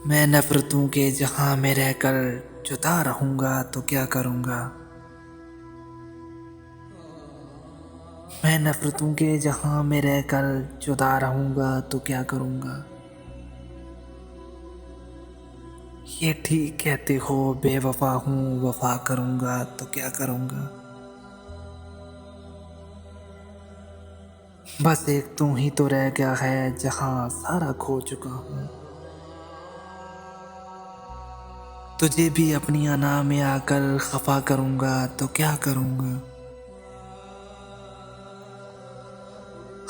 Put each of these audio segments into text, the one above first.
मैं नफरतों के जहां में रहकर जुदा रहूंगा तो क्या करूंगा। मैं नफरतों के जहां में रहकर जुदा रहूंगा तो क्या करूंगा। ये ठीक कहते हो बेवफा हूँ वफा करूंगा तो क्या करूंगा। बस एक तू ही तो रह गया है जहां सारा खो चुका हूँ। तुझे भी अपनी अना में आकर खफा करूंगा तो क्या करूंगा।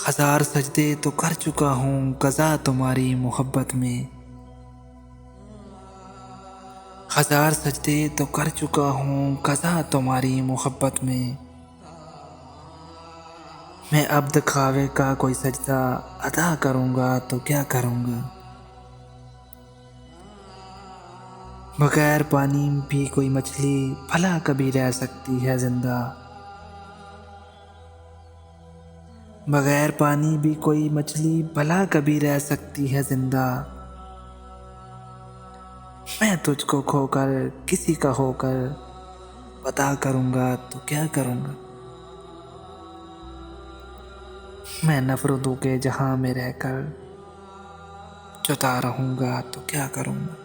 हजार सजदे तो कर चुका हूँ कज़ा तुम्हारी मोहब्बत में। हजार सजदे तो कर चुका हूँ कज़ा तुम्हारी मोहब्बत में। मैं अब दिखावे का कोई सजदा अदा करूंगा तो क्या करूंगा। बगैर पानी भी कोई मछली भला कभी रह सकती है जिंदा। बगैर पानी भी कोई मछली भला कभी रह सकती है जिंदा। मैं तुझको खोकर किसी का होकर पता करूंगा तो क्या करूंगा। मैं नफरतों के जहां में रहकर जुदा रहूंगा तो क्या करूंगा।